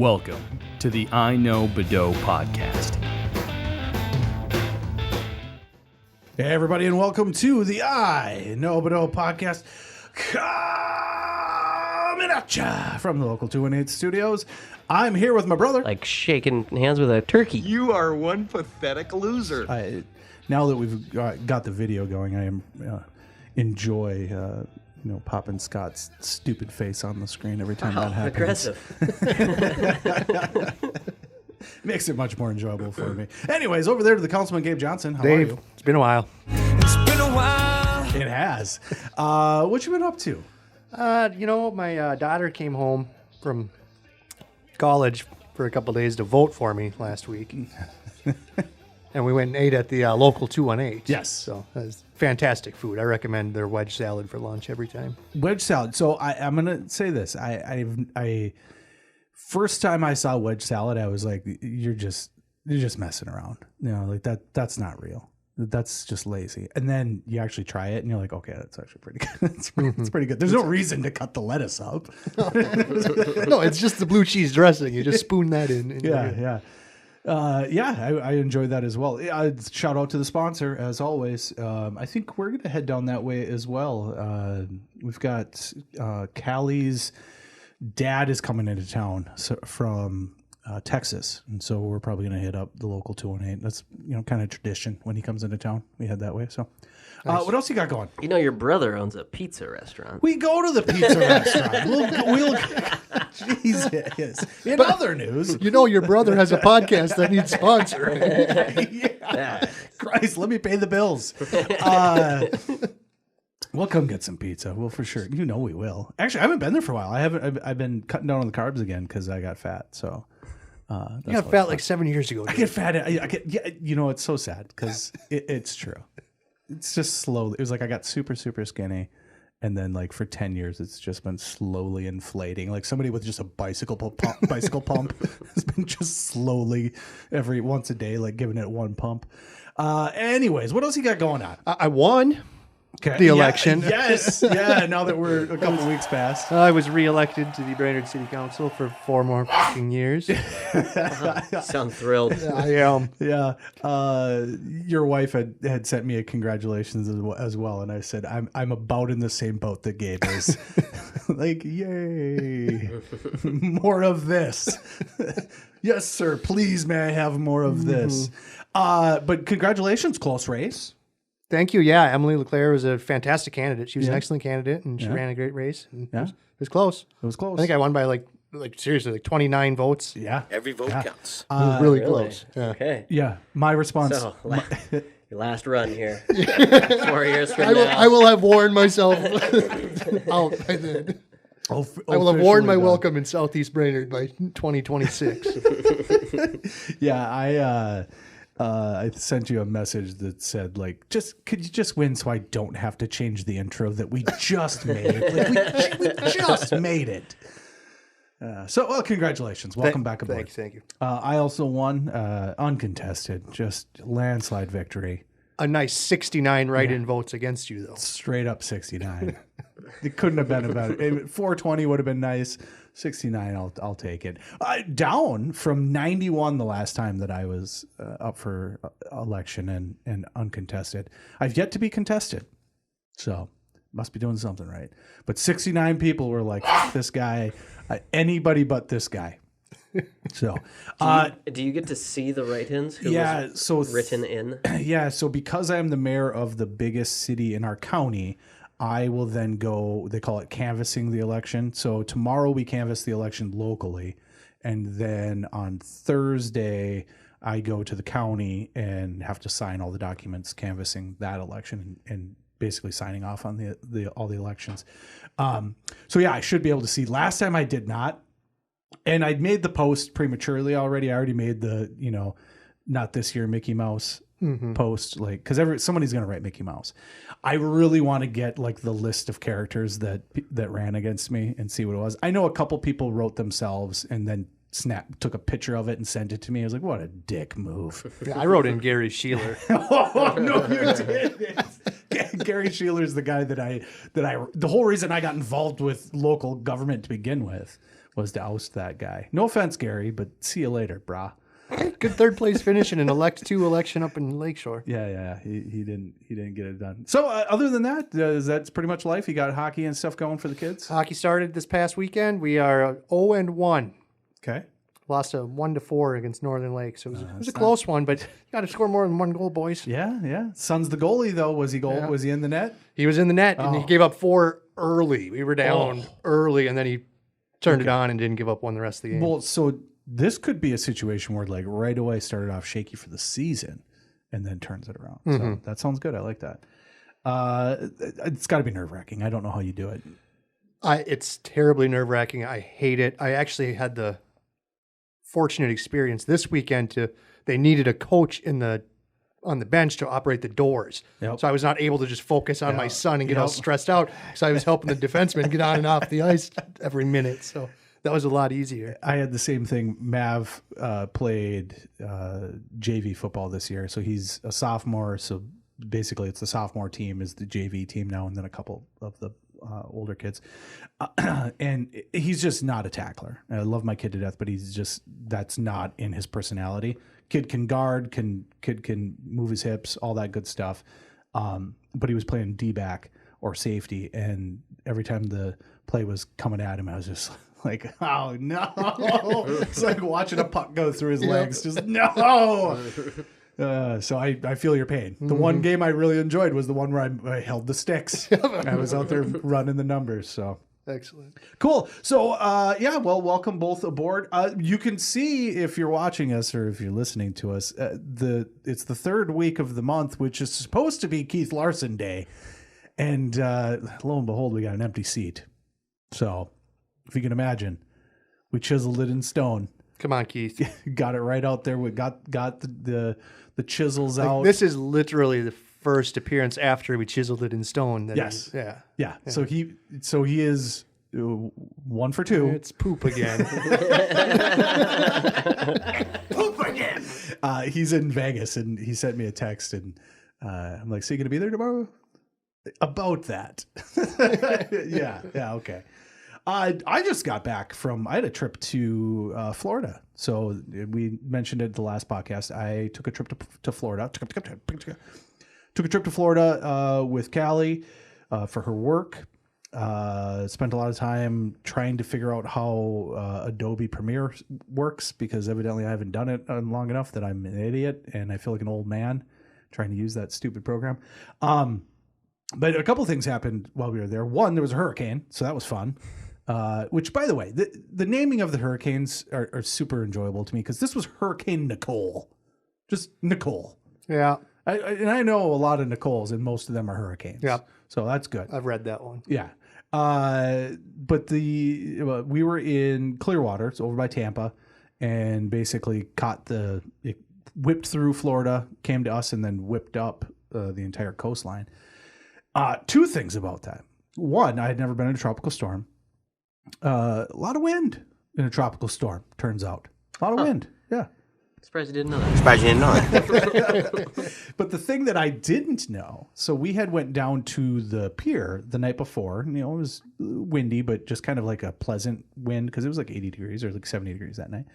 Welcome to the iKnowBadeaux podcast. Hey everybody, and welcome to the iKnowBadeaux podcast. Coming at ya from the local 218 studios. I'm here with my brother. Like shaking hands with a turkey. You are one pathetic loser. Now that we've got the video going, I am enjoy popping Scott's stupid face on the screen every time that happens. Aggressive. Makes it much more enjoyable for me. Anyways, over there to the Councilman Gabe Johnson. How are you? It's been a while. It has. What you been up to? My daughter came home from college for a couple days to vote for me last week. And we went and ate at the local 218. Yes. So that was fantastic food. I recommend their wedge salad for lunch every time. Wedge salad. So I'm gonna say this. I first time I saw wedge salad, I was like, you're just messing around. Like that's not real. That's just lazy. And then you actually try it, and you're like, okay, that's actually pretty good. It's pretty good. There's no reason to cut the lettuce up. No, it's just the blue cheese dressing. You just spoon that in. Yeah. I enjoyed that as well. Shout out to the sponsor, as always. I think we're going to head down that way as well. We've got Callie's dad is coming into town from Texas, and so we're probably going to hit up the local 218. That's kind of tradition when he comes into town. We head that way. So, nice. What else you got going? You know, your brother owns a pizza restaurant. We go to the pizza restaurant. We'll Jesus. In other news, your brother has a podcast that needs sponsoring. Yeah. Christ, let me pay the bills. We'll come get some pizza. We'll for sure. We will. Actually, I haven't been there for a while. I've been cutting down on the carbs again because I got fat. So You got fat like 7 years ago. I get fat. I get. Yeah, it's so sad because it's true. It's just slowly. It was like I got super, super skinny. And then, like, for 10 years, it's just been slowly inflating. Like somebody with just a bicycle pump has been just slowly once a day, like giving it one pump. Anyways, what else you got going on? I won the election. Yes. Yeah. Now that we're a couple weeks past. I was reelected to the Brainerd City Council for 4 more fucking years. You sound thrilled. I am. Yeah. Your wife had sent me a congratulations as well, and I said I'm about in the same boat that Gabe is. Like, yay, more of this. Yes, sir. Please, may I have more of this? But congratulations, close race. Thank you. Yeah, Emily LeClaire was a fantastic candidate. She was an excellent candidate, and she ran a great race. And it was close. It was close. I think I won by like seriously, 29 votes. Yeah. Every vote counts. It was really close. Yeah. Okay. Yeah. My response. So, your last run here. 4 years from now. I will have worn myself out by then. I will have worn my welcome in Southeast Brainerd by 2026. Yeah, I sent you a message that said, like, could you just win so I don't have to change the intro that we just made? Like, we just made it. So congratulations. Welcome back aboard. Thank you. I also won uncontested, just landslide victory. A nice 69 write-in votes against you, though. Straight up 69. It couldn't have been about it. 420 would have been nice. 69, I'll take it. Down from 91 the last time that I was up for election and uncontested. I've yet to be contested, so must be doing something right. But 69 people were like, this guy, anybody but this guy. So, do you get to see the write-ins? Written in? Yeah, so because I am the mayor of the biggest city in our county, I will then go, they call it canvassing the election. So tomorrow we canvass the election locally. And then on Thursday, I go to the county and have to sign all the documents canvassing that election and basically signing off on all the elections. So yeah, I should be able to see. Last time I did not. And I'd made the post prematurely already. I already made the, not this year Mickey Mouse post, like, because somebody's going to write Mickey Mouse. I really want to get like the list of characters that ran against me and see what it was. I know a couple people wrote themselves and then took a picture of it and sent it to me. I was like, what a dick move. Yeah, I wrote in Gary Sheeler. Oh, no, you didn't. Gary Sheeler's the guy that the whole reason I got involved with local government to begin with was to oust that guy. No offense, Gary, but see you later, brah. Good third place finish in an two election up in Lakeshore. Yeah. He didn't get it done. So other than that, that's pretty much life. You got hockey and stuff going for the kids? Hockey started this past weekend. We are 0-1. Okay. Lost a 1-4 against Northern Lake, so it was a close one. But you got to score more than one goal, boys. Yeah. Son's the goalie though. Was he Was he in the net? He was in the net, and he gave up 4 early. We were down early, and then he turned it on and didn't give up one the rest of the game. Well, so this could be a situation where like right away started off shaky for the season and then turns it around. So that sounds good. I like that. It's got to be nerve-wracking. I don't know how you do it. It's terribly nerve-wracking. I hate it. I actually had the fortunate experience this weekend they needed a coach on the bench to operate the doors. Yep. So I was not able to just focus on my son and get all stressed out. So I was helping the defenseman get on and off the ice every minute. So that was a lot easier. I had the same thing. Mav played JV football this year. So he's a sophomore. So basically it's the sophomore team is the JV team now, and then a couple of the older kids. And he's just not a tackler. I love my kid to death, but that's not in his personality. Kid can guard, can move his hips, all that good stuff. But he was playing D-back or safety, and every time the play was coming at him, I was just like, oh no. It's like watching a puck go through his legs. Just no. So I feel your pain. The one game I really enjoyed was the one where I held the sticks. I was out there running the numbers. So excellent. Cool. So well, welcome both aboard. You can see if you're watching us or if you're listening to us, it's the third week of the month, which is supposed to be Keith Larson Day. And lo and behold, we got an empty seat. So if you can imagine, we chiseled it in stone. Come on, Keith. Got it right out there. We got the chisels out. This is literally the first appearance after we chiseled it in stone. Yes. Yeah. So he is 1 for 2. It's poop again. Poop again. He's in Vegas, and he sent me a text, and I'm like, so you going to be there tomorrow? About that. Yeah. Okay. I just got back I had a trip to Florida. So we mentioned it the last podcast. I took a trip to Florida. Took a trip to Florida with Callie for her work. Spent a lot of time trying to figure out how Adobe Premiere works, because evidently I haven't done it long enough that I'm an idiot and I feel like an old man trying to use that stupid program. But a couple things happened while we were there. One, there was a hurricane, so that was fun. Which, by the way, the naming of the hurricanes are super enjoyable to me, because this was Hurricane Nicole. Just Nicole. Yeah. I know a lot of Nicoles, and most of them are hurricanes. Yeah. So that's good. I've read that one. Yeah. But we were in Clearwater, it's over by Tampa, and basically it whipped through Florida, came to us, and then whipped up the entire coastline. 2 things about that. One, I had never been in a tropical storm. A lot of wind in a tropical storm, turns out. A lot of wind. Yeah. Surprised you didn't know that. But the thing that I didn't know, so we had went down to the pier the night before. It was windy, but just kind of like a pleasant wind, because it was like 80 degrees or like 70 degrees that night.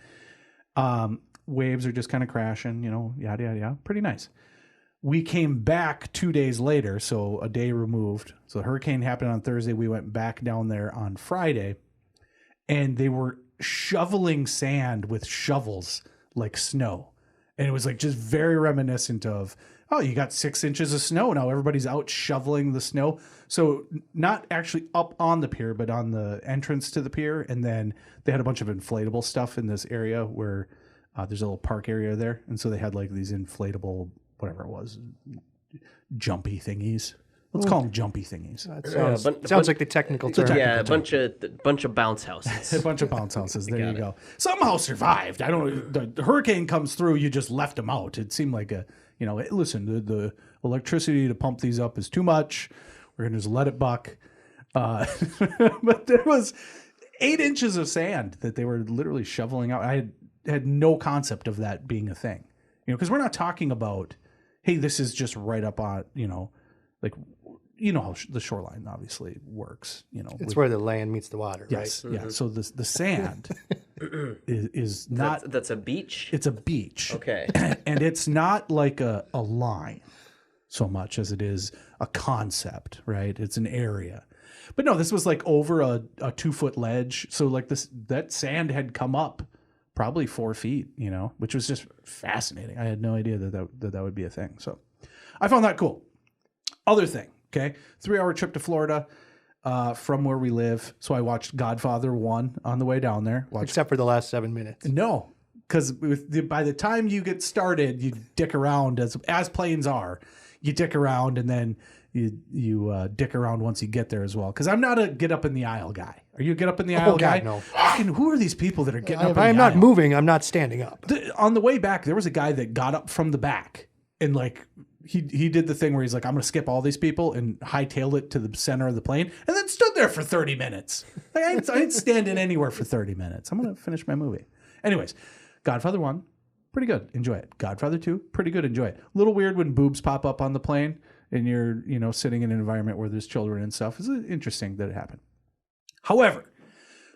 Waves are just kind of crashing, yada, yada, yada. Pretty nice. We came back 2 days later, so a day removed. So the hurricane happened on Thursday. We went back down there on Friday, and they were shoveling sand with shovels like snow. And it was like just very reminiscent of, oh, you got 6 inches of snow. Now everybody's out shoveling the snow. So not actually up on the pier, but on the entrance to the pier. And then they had a bunch of inflatable stuff in this area where there's a little park area there. And so they had like these inflatable, whatever it was, jumpy thingies. Let's call them jumpy thingies. Sounds like the technical term. Yeah, a bunch of bounce houses. A bunch of bounce houses. There you go. Somehow survived. I don't know. The hurricane comes through. You just left them out. It seemed like listen, the electricity to pump these up is too much. We're going to just let it buck. But there was 8 inches of sand that they were literally shoveling out. I had no concept of that being a thing. Because we're not talking about, hey, this is just right up on, like you know how the shoreline obviously works. It's where the land meets the water, yes, right? Yeah. So the sand is not. That's a beach? It's a beach. Okay. And it's not like a line so much as it is a concept, right? It's an area. But no, this was like over a 2-foot ledge. So like that sand had come up probably 4 feet, which was just fascinating. I had no idea that would be a thing. So I found that cool. Other thing, okay, 3-hour trip to Florida from where we live. So I watched Godfather 1 on the way down there. Except for the last 7 minutes. No, because by the time you get started, you dick around as planes are. You dick around and then you dick around once you get there as well. Because I'm not a get up in the aisle guy. Are you a get up in the aisle guy? No. Who are these people that are getting up in the aisle? If I'm not moving, I'm not standing up. On the way back, there was a guy that got up from the back and like he did the thing where he's like, I'm going to skip all these people and hightail it to the center of the plane and then stood there for 30 minutes. Like, I ain't standing anywhere for 30 minutes. I'm going to finish my movie. Anyways, Godfather 1. Pretty good. Enjoy it. Godfather 2, pretty good. Enjoy it. A little weird when boobs pop up on the plane and you're, sitting in an environment where there's children and stuff. It's interesting that it happened. However,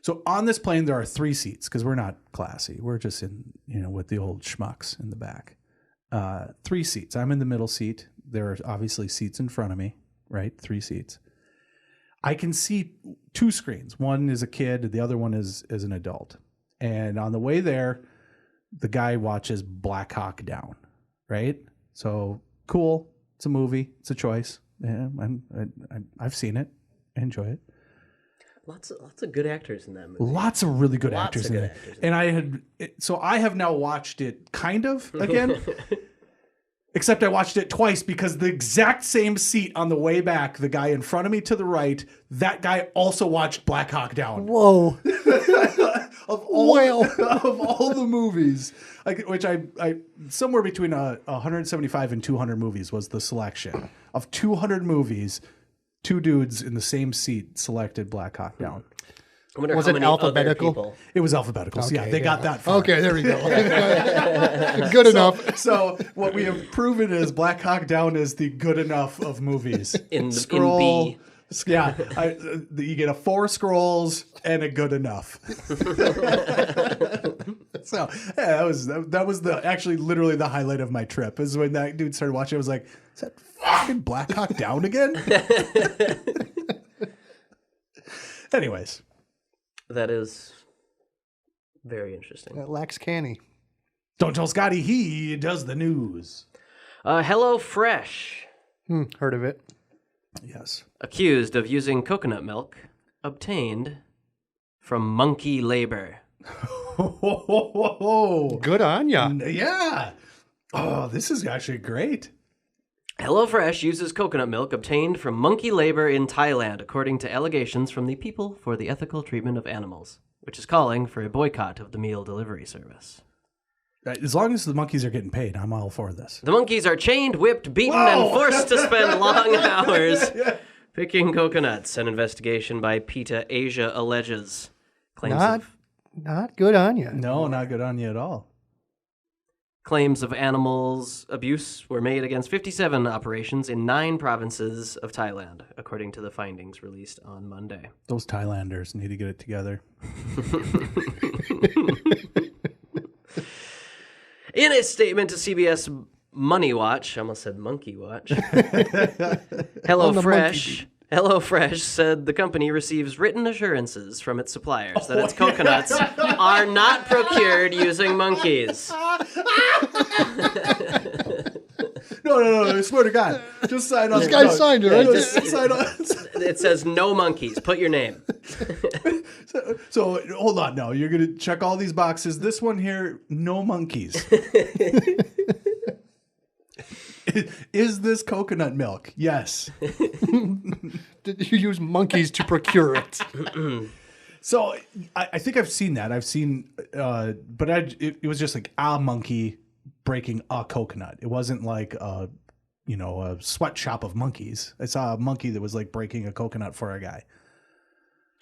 so on this plane, there are 3 seats because we're not classy. We're just in, with the old schmucks in the back. 3 seats. I'm in the middle seat. There are obviously seats in front of me, right? 3 seats. I can see 2 screens. One is a kid. The other one is an adult. And on the way there, the guy watches Black Hawk Down, right? So cool. It's a movie. It's a choice. Yeah, I've seen it. I enjoy it. Lots of good actors in that movie. Lots of really good actors in it. And I have now watched it kind of again. Except I watched it twice because the exact same seat on the way back, the guy in front of me to the right, that guy also watched Black Hawk Down. Whoa. of all the movies, which I somewhere between 175 and 200 movies was the selection. Of 200 movies, 2 dudes in the same seat selected Black Hawk Down. Was it alphabetical? It was alphabetical. Okay, so they got that far. Okay, there we go. Good enough. So what we have proven is Black Hawk Down is the good enough of movies. In B. Yeah, you get a 4 scrolls and a good enough. So yeah, that was actually literally the highlight of my trip. Is when that dude started watching. I was like, is that fucking Black Hawk Down again? Anyways. That is very interesting. That lacks canny. Don't tell Scotty, he does the news. Hello Fresh. Heard of it. Yes. Accused of using coconut milk obtained from monkey labor. Good on ya. Yeah. Oh, this is actually great. HelloFresh uses coconut milk obtained from monkey labor in Thailand, according to allegations from the People for the Ethical Treatment of Animals, which is calling for a boycott of the meal delivery service. As long as the monkeys are getting paid, I'm all for this. The monkeys are chained, whipped, beaten, and forced to spend long hours picking coconuts. An investigation by PETA Asia alleges. Not good on you. No, not good on you at all. Claims of animals abuse were made against 57 operations in 9 provinces of Thailand, according to the findings released on Monday. Those Thailanders need to get it together. In a statement to CBS Money Watch, I almost said Monkey Watch, HelloFresh said the company receives written assurances from its suppliers that its coconuts are not procured using monkeys. No, I swear to God. Just sign on. This guy signed it, right? Sign on. It says no monkeys. Put your name. So hold on now. You're going to check all these boxes. This one here, no monkeys. Is this coconut milk? Yes. Did you use monkeys to procure it? So I think I've seen that. I've seen, but it was just like a monkey breaking a coconut. It wasn't like a sweatshop of monkeys. I saw a monkey that was like breaking a coconut for a guy.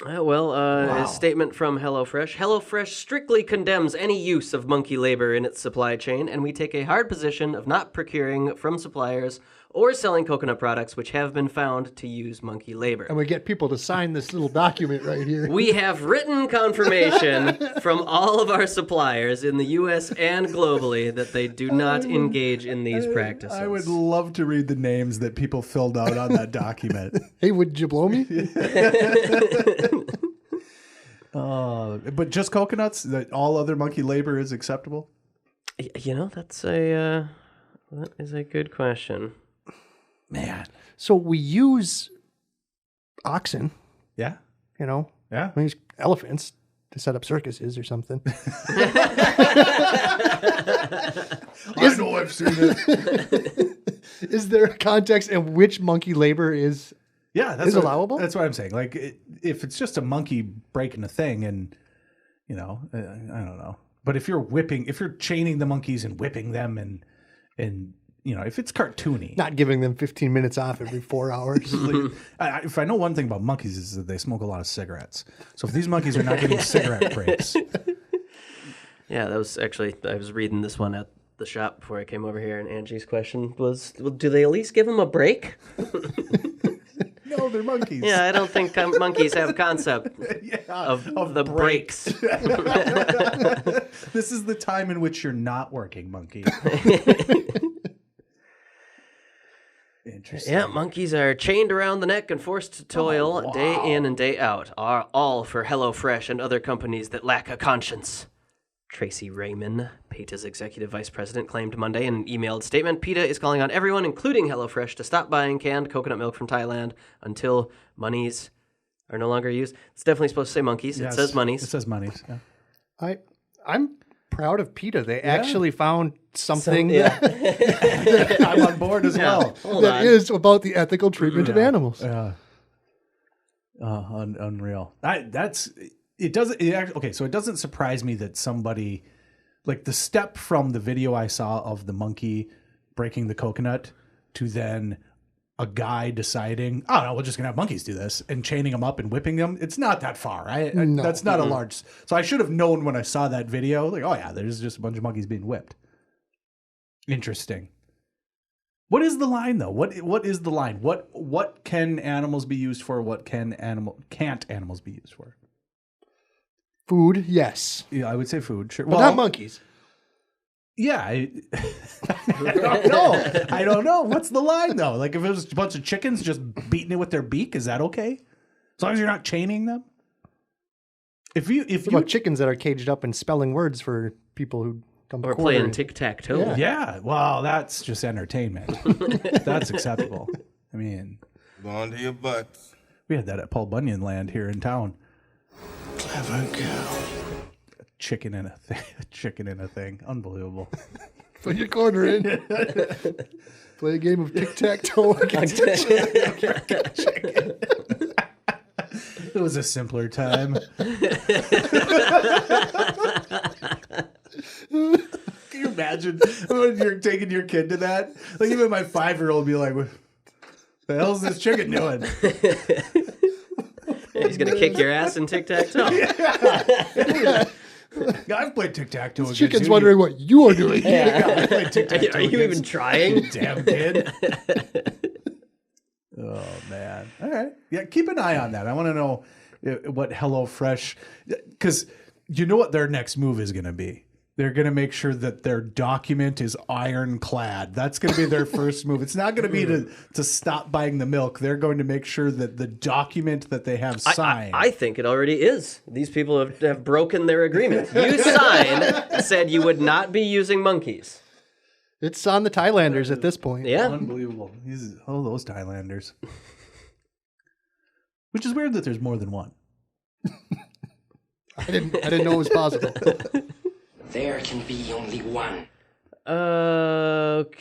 A statement from HelloFresh. HelloFresh strictly condemns any use of monkey labor in its supply chain, and we take a hard position of not procuring from suppliers or selling coconut products which have been found to use monkey labor. And we get people to sign this little document right here. We have written confirmation from all of our suppliers in the U.S. and globally that they do not engage in these practices. I would love to read the names that people filled out on that document. Hey, would you blow me? But just coconuts? That all other monkey labor is acceptable? You know, that is a good question. Man. So we use oxen, Yeah. Yeah. We use elephants to set up circuses or something. I know I've seen it. Is there a context in which monkey labor is That's allowable? That's what I'm saying. Like, if it's just a monkey breaking a thing and, I don't know. But if you're chaining the monkeys and whipping them and if it's cartoony. Not giving them 15 minutes off every 4 hours. If I know one thing about monkeys is that they smoke a lot of cigarettes. So if these monkeys are not getting cigarette breaks. Yeah, that was actually, I was reading this one at the shop before I came over here, and Angie's question was, well, do they at least give them a break? No, they're monkeys. Yeah, I don't think monkeys have a concept of the breaks. This is the time in which you're not working, monkey. Interesting. Yeah, monkeys are chained around the neck and forced to toil day in and day out, are all for HelloFresh and other companies that lack a conscience. Tracy Raymond, PETA's executive vice president, claimed Monday in an emailed statement, PETA is calling on everyone, including HelloFresh, to stop buying canned coconut milk from Thailand until monies are no longer used. It's definitely supposed to say monkeys. Yes, it says monies. It says monies, yeah. I'm proud of PETA. They actually found something that I'm on board as well. That is about the ethical treatment of animals. Unreal. It doesn't surprise me that somebody, like the step from the video I saw of the monkey breaking the coconut to then a guy deciding, oh no, we're just gonna have monkeys do this and chaining them up and whipping them. It's not that far, right? No. That's not a large. So I should have known when I saw that video, like, oh yeah, there's just a bunch of monkeys being whipped. Interesting. What is the line though? What is the line? What can animals be used for? What can't animals be used for? Food, yes. Yeah, I would say food, sure. But not monkeys. Yeah, I don't know. I don't know. What's the line though? Like if it was a bunch of chickens just beating it with their beak, is that okay? As long as you're not chaining them. If you about chickens that are caged up and spelling words for people who come or playing tic-tac-toe. Yeah. Well, that's just entertainment. That's acceptable. I mean, Going to your butts. we had that at Paul Bunyan Land here in town. Clever girl. Chicken in a thing. Unbelievable. Put your corner in. Play a game of tic-tac-toe against a chicken. It was a simpler time. Can you imagine when you're taking your kid to that? Like even my 5-year-old would be like, what the hell's this chicken doing? He's going to kick your ass in tic-tac-toe. Yeah, I've played tic-tac-toe against Chicken's you. wondering what you are doing. Yeah, I played tic-tac-toe Are you even against trying? you, damn kid. Oh, man. All right. Yeah, keep an eye on that. I want to know what HelloFresh... Because you know what their next move is going to be. They're going to make sure that their document is ironclad. That's going to be their first move. It's not going to be to stop buying the milk. They're going to make sure that the document that they have signed... I think it already is. These people have broken their agreement. You signed, said you would not be using monkeys. It's on the Thailanders at this point. Yeah. Unbelievable. Those Thailanders. Which is weird that there's more than one. I didn't know it was possible. There can be only one. Okay.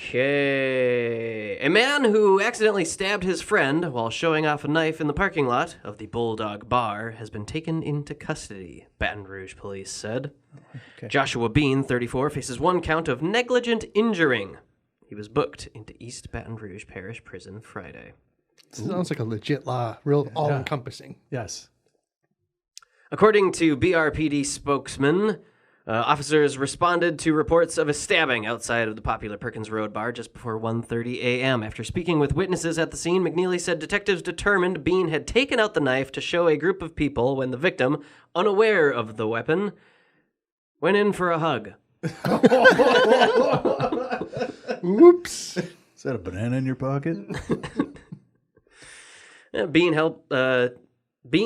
A man who accidentally stabbed his friend while showing off a knife in the parking lot of the Bulldog Bar has been taken into custody, Baton Rouge police said. Okay. Joshua Bean, 34, faces one count of negligent injuring. He was booked into East Baton Rouge Parish Prison Friday. Sounds like a legit law, real all-encompassing. Yes. According to BRPD spokesman, Officers responded to reports of a stabbing outside of the popular Perkins Road bar just before 1:30 a.m. After speaking with witnesses at the scene, McNeely said detectives determined Bean had taken out the knife to show a group of people when the victim, unaware of the weapon, went in for a hug. Oops. Is that a banana in your pocket? Bean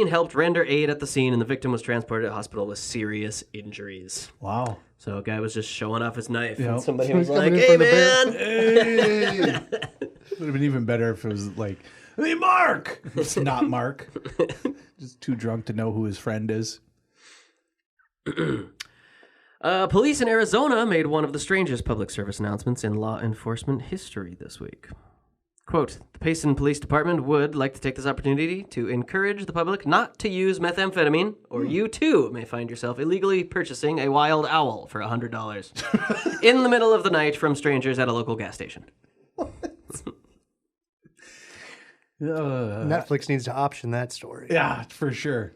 helped render aid at the scene, and the victim was transported to hospital with serious injuries. Wow. So a guy was just showing off his knife, Yep. and somebody So was he's like, coming in "Hey, from the man!" Hey! Would have been even better if it was like, "Hey, Mark!" It's not Mark. Just too drunk to know who his friend is. Police in Arizona made one of the strangest public service announcements in law enforcement history this week. Quote, the Payson Police Department would like to take this opportunity to encourage the public not to use methamphetamine, or you too may find yourself illegally purchasing a wild owl for $100 in the middle of the night from strangers at a local gas station. Netflix needs to option that story. Yeah, for sure.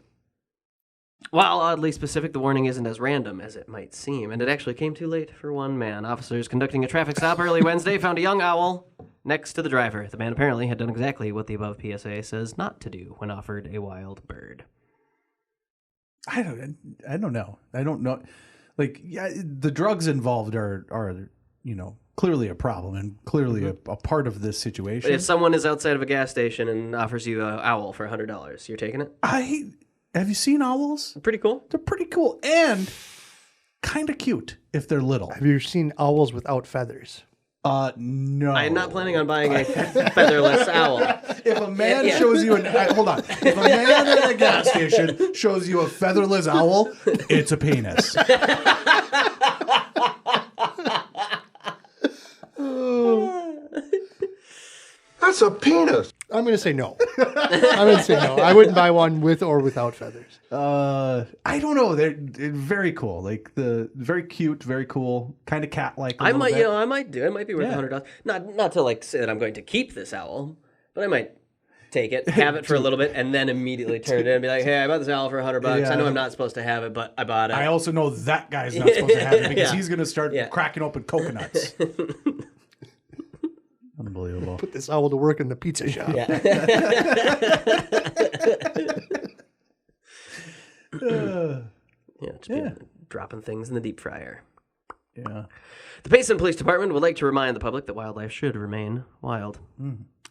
While oddly specific, the warning isn't as random as it might seem, and it actually came too late for one man. Officers conducting a traffic stop early Wednesday found a young owl next to the driver. The man apparently had done exactly what the above PSA says not to do when offered a wild bird. I don't know. I don't know. Like, yeah, the drugs involved are clearly a problem and clearly a part of this situation. But if someone is outside of a gas station and offers you an owl for $100, you're taking it? Have you seen owls? Pretty cool. They're pretty cool and kind of cute if they're little. Have you seen owls without feathers? No. I'm not planning on buying a featherless owl. If a man shows you hold on. If a man at a gas station shows you a featherless owl, it's a penis. That's a penis. I'm going to say no. I wouldn't buy one with or without feathers. I don't know. They're very cool. Like very cute, very cool, kind of cat-like. I might do. It might be worth Yeah. $100. Not to like say that I'm going to keep this owl, but I might take it, have it for a little bit, and then immediately turn it in and be like, "Hey, I bought this owl for $100. Yeah. I know I'm not supposed to have it, but I bought it." I also know that guy's not supposed to have it because Yeah. he's going to start Yeah. cracking open coconuts. Unbelievable. Put this owl to work in the pizza shop. Just be dropping things in the deep fryer. Yeah. The Payson Police Department would like to remind the public that wildlife should remain wild.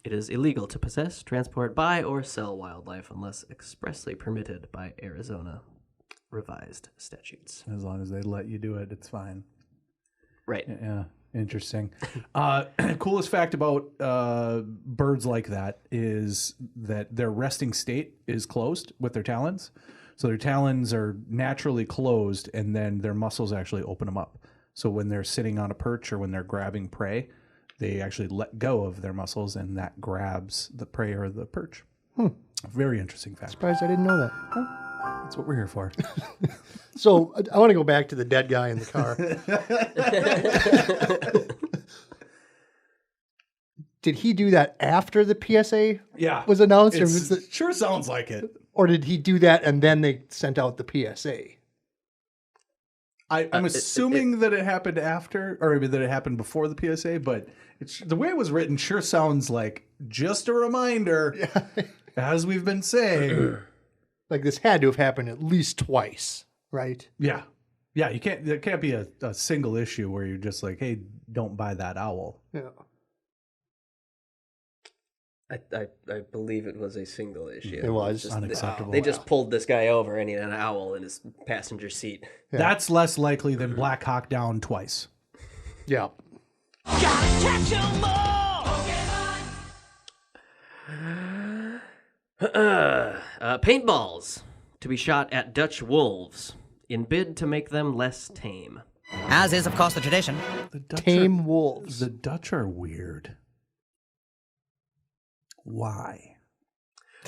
It is illegal to possess, transport, buy, or sell wildlife unless expressly permitted by Arizona revised statutes. As long as they let you do it, it's fine. Right. Yeah. Interesting. Coolest fact about birds like that is that their resting state is closed with their talons. So their talons are naturally closed, and then their muscles actually open them up. So when they're sitting on a perch or when they're grabbing prey, they actually let go of their muscles, and that grabs the prey or the perch. Very interesting fact. Surprised I didn't know that. That's what we're here for. So I want to go back to the dead guy in the car. Did he do that after the PSA was announced? Sure sounds like it. Or did he do that and then they sent out the PSA? I'm assuming that it happened after, or maybe that it happened before the PSA, but the way it was written sure sounds like just a reminder, as we've been saying. Like this had to have happened at least twice, right? Yeah. Yeah, there can't be a single issue where you're just like, hey, don't buy that owl. Yeah. I believe it was a single issue. It was just unacceptable. They just pulled this guy over and he had an owl in his passenger seat. Yeah. That's less likely than Black Hawk Down twice. Yeah. Paintballs to be shot at Dutch wolves in bid to make them less tame. As is, of course, the tradition. The Dutch Tame wolves. The Dutch are weird. Why?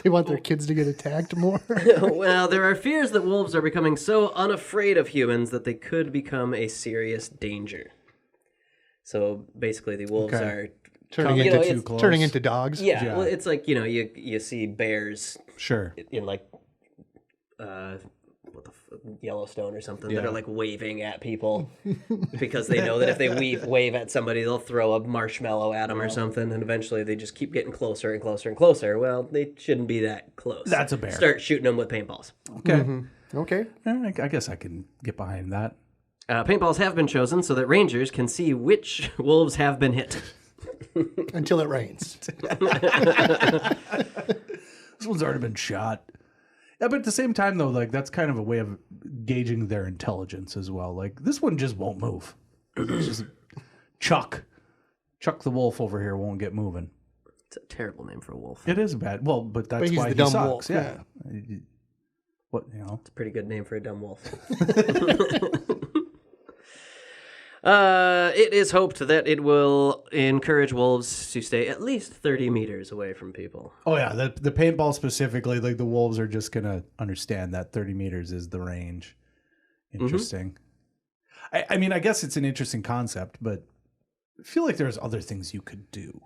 They want their kids to get attacked more. Well, there are fears that wolves are becoming so unafraid of humans that they could become a serious danger. So basically, the wolves are turning into dogs. Yeah, well, it's like you see bears. Sure. In like, what Yellowstone or something that are like waving at people because they know that if they wave at somebody, they'll throw a marshmallow at them or something, and eventually they just keep getting closer and closer and closer. Well, they shouldn't be that close. That's a bear. Start shooting them with paintballs. Okay. Okay. I guess I can get behind that. Paintballs have been chosen so that rangers can see which wolves have been hit. Until it rains. This one's already been shot. Yeah, but at the same time, though, like that's kind of a way of gauging their intelligence as well. Like this one just won't move. It's just Chuck the wolf over here won't get moving. It's a terrible name for a wolf. It is bad. Well, but that's he's why the he dumb sucks. wolf, Yeah. yeah. What It's a pretty good name for a dumb wolf. It is hoped that it will encourage wolves to stay at least 30 meters away from people. Oh yeah, the paintball specifically, like the wolves are just gonna understand that 30 meters is the range. Interesting. I mean, I guess it's an interesting concept, but I feel like there's other things you could do.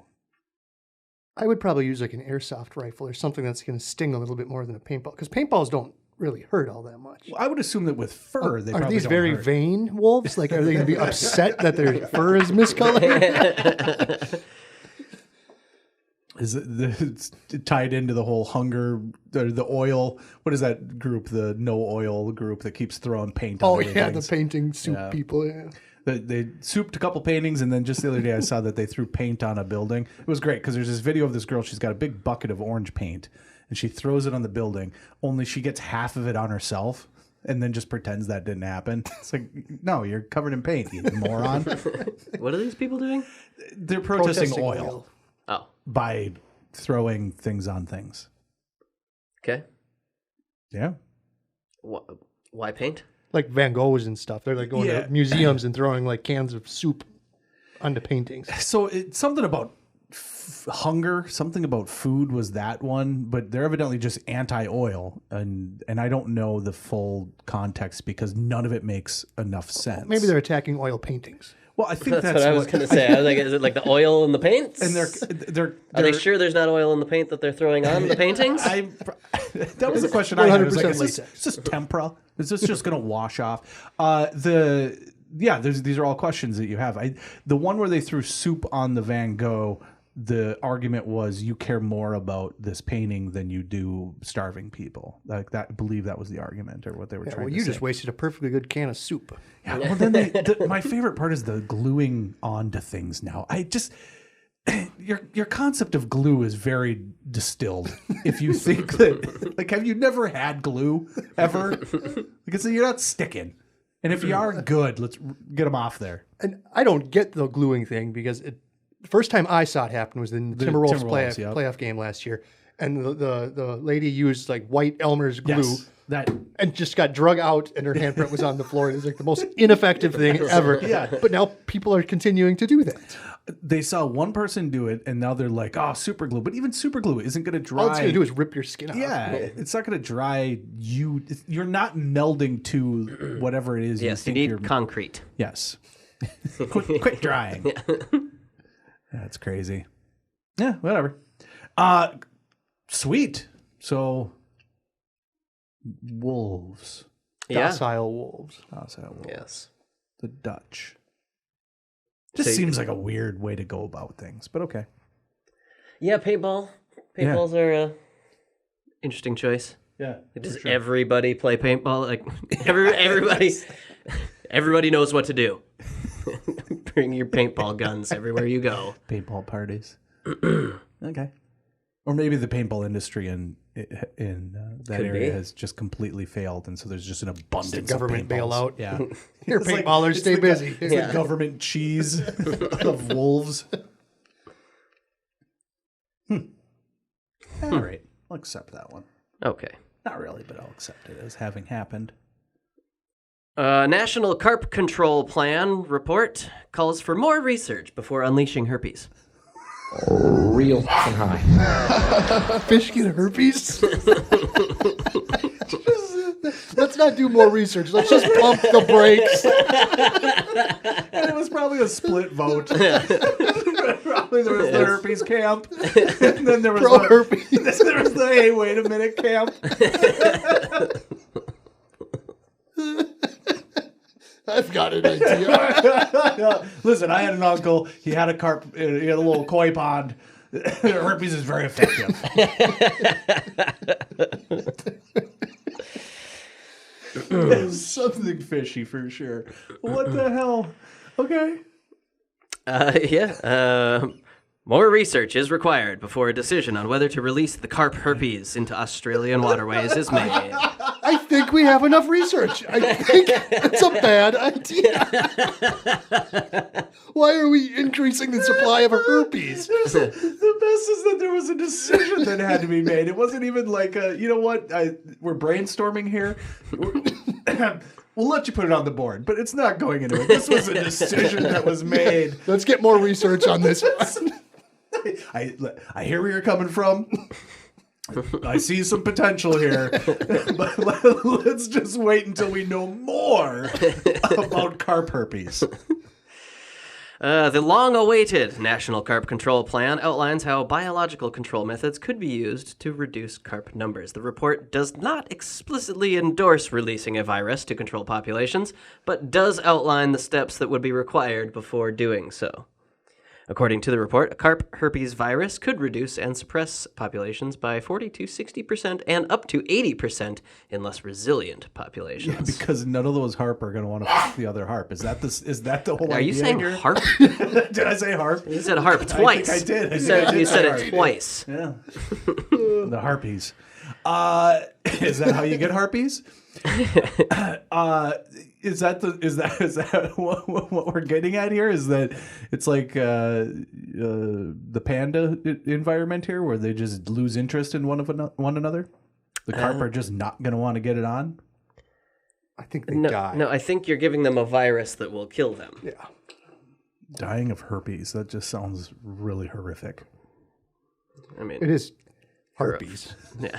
I would probably use like an airsoft rifle or something that's going to sting a little bit more than a paintball, because paintballs don't really hurt all that much. Well, I would assume that with fur, they are probably these don't very hurt. vain wolves? Like, are they going to be upset that their fur is miscolored? Is it's tied into the whole hunger, the oil? What is that group? The no oil group that keeps throwing paint on Oh yeah, things? the painting soup people. Yeah. They souped a couple paintings, and then just the other day I saw that they threw paint on a building. It was great because there's this video of this girl. She's got a big bucket of orange paint, and she throws it on the building. Only she gets half of it on herself, and then just pretends that didn't happen. It's like, no, you're covered in paint, you moron. What are these people doing? They're protesting oil Oh, by throwing things on things. okay. Yeah. Why paint? Like Van Goghs and stuff. They're like going Yeah. to museums and throwing like cans of soup onto paintings. So it's something about hunger, something about food was that one, but they're evidently just anti-oil, and I don't know the full context because none of it makes enough sense. Maybe they're attacking oil paintings. Well, I think That's what I was going to say. I was like, is it like the oil in the paints? And Are they sure there's not oil in the paint that they're throwing on the paintings? That was the question I had. I was like, 100% is this tempera? Is this just going to wash off? These are all questions that you have. The one where they threw soup on the Van Gogh, the argument was you care more about this painting than you do starving people. Like that, I believe that was the argument or what they were trying to say. You just wasted a perfectly good can of soup. Yeah, well, then my favorite part is the gluing onto things now. Your concept of glue is very distilled. If you think that, like, have you never had glue ever? Because you're not sticking. And if you are, good, let's get them off there. And I don't get the gluing thing because the first time I saw it happen was in the Timberwolves playoff game last year. And the lady used like white Elmer's glue and just got drug out, and her handprint was on the floor. It was like the most ineffective thing ever. Yeah. But now people are continuing to do that. They saw one person do it, and now they're like, oh, super glue. But even super glue isn't going to dry. All it's going to do is rip your skin off. Yeah, it's not going to dry you. You're not melding to whatever it is. Yes, you think need concrete. Yes. Quick drying. That's crazy. Yeah, whatever. Sweet. So, wolves. Docile wolves. Docile wolves. Yes. The Dutch. Just seems like a weird way to go about things, but okay. Yeah, paintball. Paintballs are a interesting choice. Yeah. Does everybody play paintball? Like everybody knows what to do. Bring your paintball guns everywhere you go. Paintball parties. Okay. Or maybe the paintball industry in that Could area be. has just completely failed, and so there's just an abundance It's the government of paintballs. bailout. Yeah. Your paintballers stay busy. It's the government cheese of wolves. All right. I'll accept that one. Okay. Not really, but I'll accept it as having happened. National Carp Control Plan report calls for more research before unleashing herpes. Real fucking high. Fish get herpes? Let's not do more research. Let's just pump the brakes. And it was probably a split vote. Probably there was the herpes camp. And then there was Pro-herpes. There was the, hey, wait a minute camp. I've got an idea. Listen, I had an uncle. He had a carp. He had a little koi pond. Herpes is very effective. Something fishy for sure. What the hell? Okay. More research is required before a decision on whether to release the carp herpes into Australian waterways is made. I think we have enough research. I think it's a bad idea. Why are we increasing the supply of herpes? The best is that there was a decision that had to be made. It wasn't even like, you know what? We're brainstorming here. We'll let you put it on the board, but it's not going into it. This was a decision that was made. Let's get more research on this one. I hear where you're coming from. I see some potential here, but let's just wait until we know more about carp herpes. The long-awaited National Carp Control Plan outlines how biological control methods could be used to reduce carp numbers. The report does not explicitly endorse releasing a virus to control populations, but does outline the steps that would be required before doing so. According to the report, a carp herpes virus could reduce and suppress populations by 40 to 60% and up to 80% in less resilient populations. Yeah, because none of those harp are going to want to fuck the other harp. Is that the whole idea? Are you saying here? harp? Did I say harp? You said harp twice. I think I did. You said harp. it twice. Yeah. The harpies. Is that how you get harpies? Is that what we're getting at here? Is that it's like the panda environment here, where they just lose interest in one another? The carp are just not going to want to get it on. I think they die. No, I think you're giving them a virus that will kill them. Yeah. Dying of herpes. That just sounds really horrific. I mean, it is herpes. Yeah.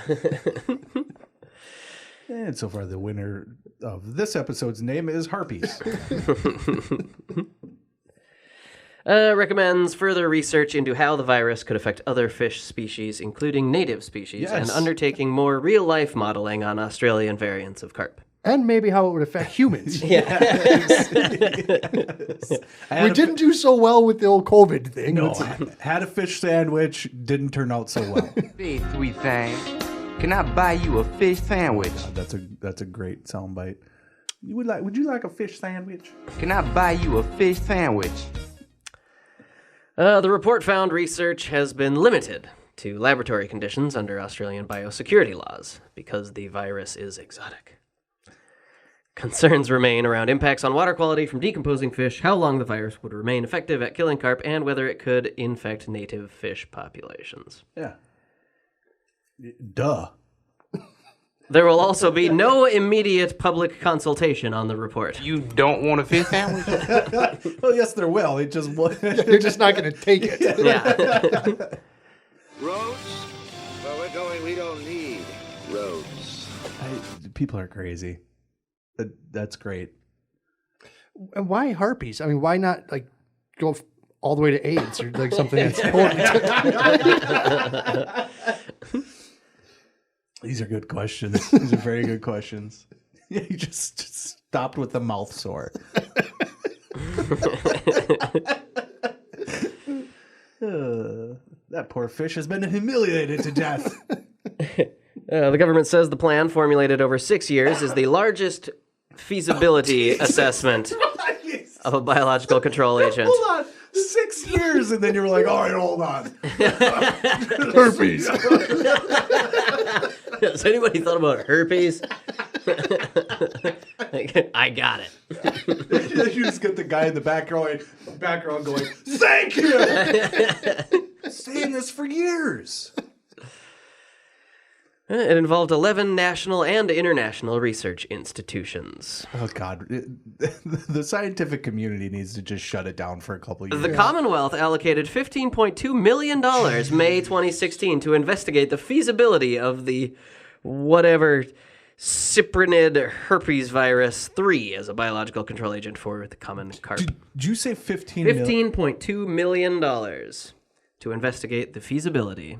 And so far, the winner of this episode's name is Harpies. Recommends further research into how the virus could affect other fish species, including native species, and undertaking more real-life modeling on Australian variants of carp. And maybe how it would affect humans. Yes. We didn't do so well with the old COVID thing. No, had a fish sandwich, didn't turn out so well. Hey, sweet thing. Can I buy you a fish sandwich? That's a great soundbite. Would you like a fish sandwich? Can I buy you a fish sandwich? The report found research has been limited to laboratory conditions under Australian biosecurity laws because the virus is exotic. Concerns remain around impacts on water quality from decomposing fish, how long the virus would remain effective at killing carp, and whether it could infect native fish populations. Yeah. Duh. There will also be no immediate public consultation on the report. You don't want a fish sandwich? Well, yes, there will. They're just not going to take it. Yeah. Roads? Where we're going, we don't need roads. People are crazy. That's great. And why herpes? I mean, why not go all the way to AIDS or something that's important? These are good questions. These are very good questions. You just stopped with the mouth sore. That poor fish has been humiliated to death. The government says the plan, formulated over 6 years, is the largest feasibility assessment of a biological control agent. Hold on. 6 years, and then you were like, all right, hold on. Herpes. Has anybody thought about herpes? I got it. You just get the guy in the background going, thank you! Saying this for years. It involved 11 national and international research institutions. Oh, God. The scientific community needs to just shut it down for a couple of years. The Commonwealth allocated $15.2 million May 2016 to investigate the feasibility of the whatever cyprinid herpes virus 3 as a biological control agent for the common carp. Did you say $15.2 million to investigate the feasibility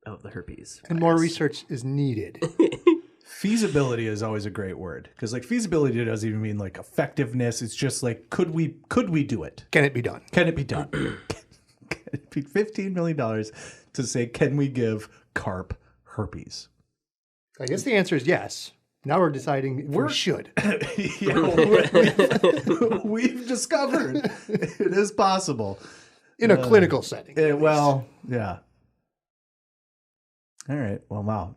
of the herpes And more research is needed. Feasibility is always a great word because like feasibility doesn't even mean like effectiveness. It's just like could we do it? Can it be done? Can it be done? Can it be $15 million to say can we give Carp herpes? I guess the answer is yes. Now we're deciding if we should. We've discovered it is possible in a clinical setting. Well, yeah. All right. Well, wow.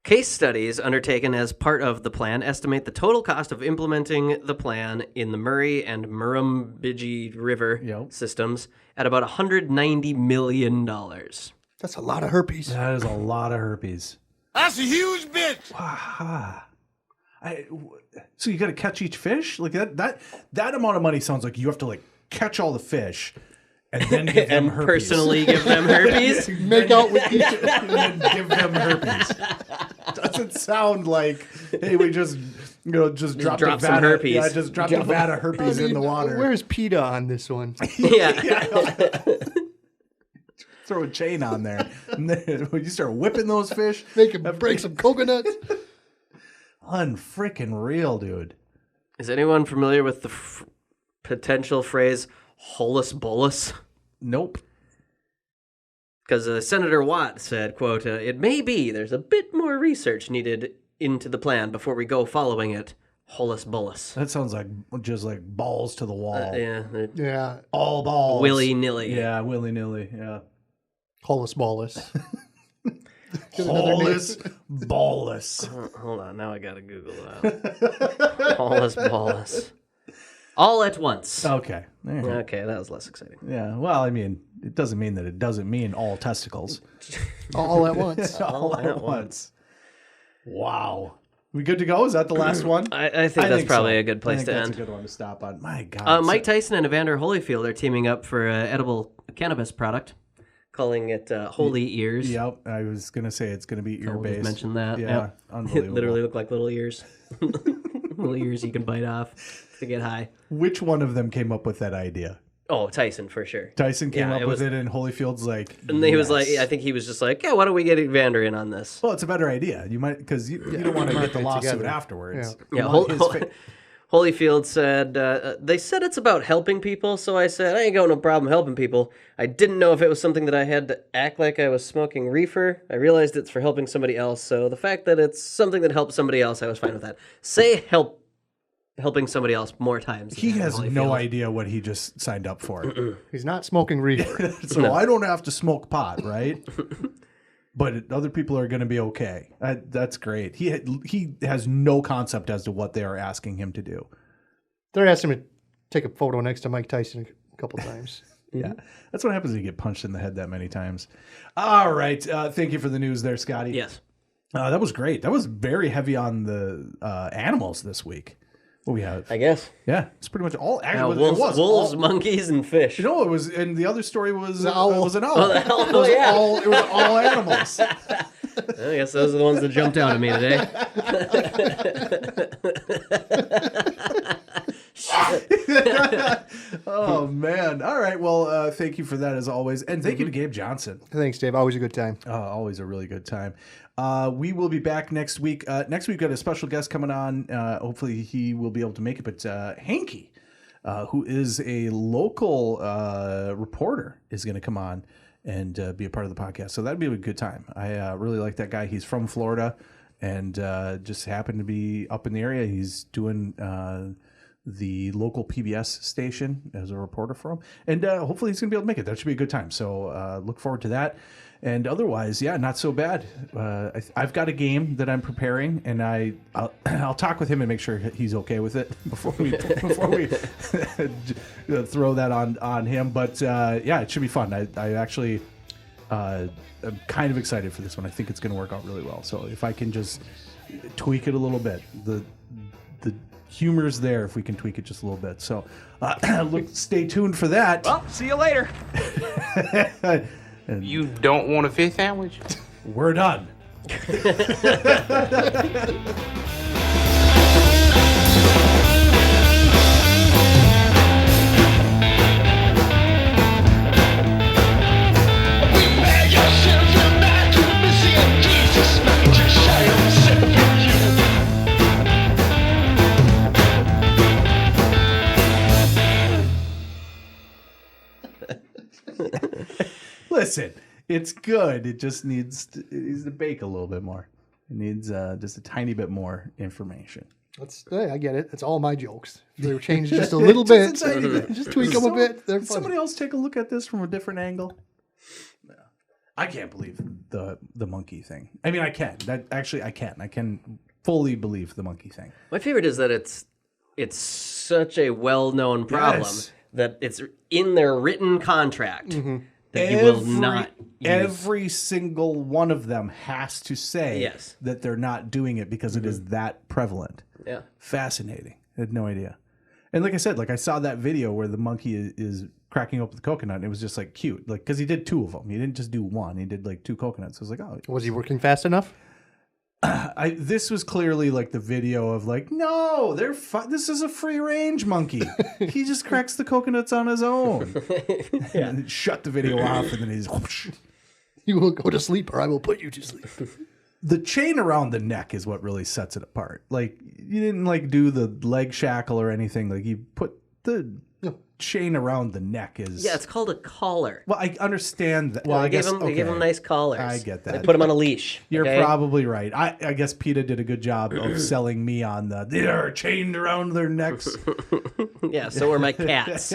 Case studies undertaken as part of the plan estimate the total cost of implementing the plan in the Murray and Murrumbidgee River systems at about $190 million. That's a lot of herpes. That is a lot of herpes. That's a huge bitch. Wow. So you got to catch each fish? Like that amount of money sounds like you have to like catch all the fish and then give them herpes. Personally give them herpes? Make out with each and then give them herpes. Doesn't sound like, hey, we just dropped drop a some vat herpes. Yeah, just dropped a vat of herpes in the water. Where's PETA on this one? Yeah. Throw a chain on there. And then when you start whipping those fish, Make them break some coconuts. unfreaking real, dude. Is anyone familiar with the potential phrase holus bolus? Nope. Because Senator Watt said, quote, it may be there's a bit more research needed into the plan before we go following it. Holus bolus. That sounds like just like balls to the wall. Yeah. All balls. Willy-nilly. Yeah, willy-nilly. Yeah. Holus bolus. Holus bolus. Hold on, now I gotta Google that. Holus bolus. All at once. Okay. There. Okay, that was less exciting. Yeah. Well, I mean, it doesn't mean that it doesn't mean all testicles. All at once. all at once. Wow. We good to go? Is that the last one? I think that's probably a good place to That's end. a good one to stop on. My God. Mike Tyson and Evander Holyfield are teaming up for an edible cannabis product, calling it Holy Ears. Yep. I was going to say it's going to be ear-based. Mentioned that. Yeah. Yep. Unbelievable. It literally look like little ears. Little ears you can bite off to get high. Which one of them came up with that idea? Oh, Tyson for sure. Tyson came up with it, and Holyfield's like, and he was like, I think he was just like, yeah, why don't we get Evander in on this? Well, it's a better idea. You might because you don't want to get the lawsuit afterwards. Yeah. Holyfield said, they said it's about helping people, so I said, I ain't got no problem helping people. I didn't know if it was something that I had to act like I was smoking reefer. I realized it's for helping somebody else, so the fact that it's something that helps somebody else, I was fine with that. Say helping somebody else more times. He has no idea what he just signed up for. He's not smoking reefer. So I don't have to smoke pot, right? But other people are going to be okay. That's great. He has no concept as to what they are asking him to do. They're asking him to take a photo next to Mike Tyson a couple times. Yeah, that's what happens when you get punched in the head that many times. All right. Thank you for the news there, Scotty. Yes. That was great. That was very heavy on the animals this week. What we have, I guess. Yeah, it's pretty much all. Actually, wolves, monkeys, and fish. You know, it was, and the other story was an owl. It was an owl. Oh, the owl. It was all animals. I guess those are the ones that jumped out at me today. Oh man! All right. Well, thank you for that as always, and thank you to Gabe Johnson. Thanks, Dave. Always a good time. Always a really good time. We will be back next week. Next week, we've got a special guest coming on. Hopefully, he will be able to make it. But Hanky, who is a local reporter, is going to come on and be a part of the podcast. So that'd be a good time. I really like that guy. He's from Florida and just happened to be up in the area. He's doing the local PBS station as a reporter for him. And hopefully he's going to be able to make it. That should be a good time. So look forward to that. And otherwise, yeah, not so bad. I've got a game that I'm preparing, and I'll talk with him and make sure he's okay with it before we throw that on him. But yeah, it should be fun. I actually I'm kind of excited for this one. I think it's going to work out really well. So if I can just tweak it a little bit, the humor's there if we can tweak it just a little bit. So stay tuned for that. Well, see you later. You don't want a fish sandwich? We're done. Prepare yourself, you're not to miss it, Jesus. listen, it's good. It just needs to bake a little bit more. It needs just a tiny bit more information. I get it. That's all my jokes. If they were changed just a little bit, Just a tiny bit. just tweak them a bit. They're Can funny. somebody else take a look at this from a different angle? No. I can't believe the monkey thing. I mean, I can. I can. I can fully believe the monkey thing. My favorite is that it's such a well-known problem that it's in their written contract that you will not use. Every single one of them has to say that they're not doing it because it is that prevalent. Yeah. Fascinating. I had no idea. And like I said, I saw that video where the monkey is cracking open the coconut, and it was just cute. Because he did 2 of them. He didn't just do 1. He did 2 coconuts. I was like, oh. Was he working fast enough? This was clearly the video of no, this is a free range monkey. He just cracks the coconuts on his own. And then shut the video off, and then he's whoosh. You will go to sleep, or I will put you to sleep. The chain around the neck is what really sets it apart. You didn't do the leg shackle or anything. You put the chain around the neck is... Yeah, it's called a collar. Well, I understand that. Well, they give them nice collars. I get that. They put them on a leash. You're probably right. I guess PETA did a good job of selling me on they're chained around their necks. Yeah, so are my cats.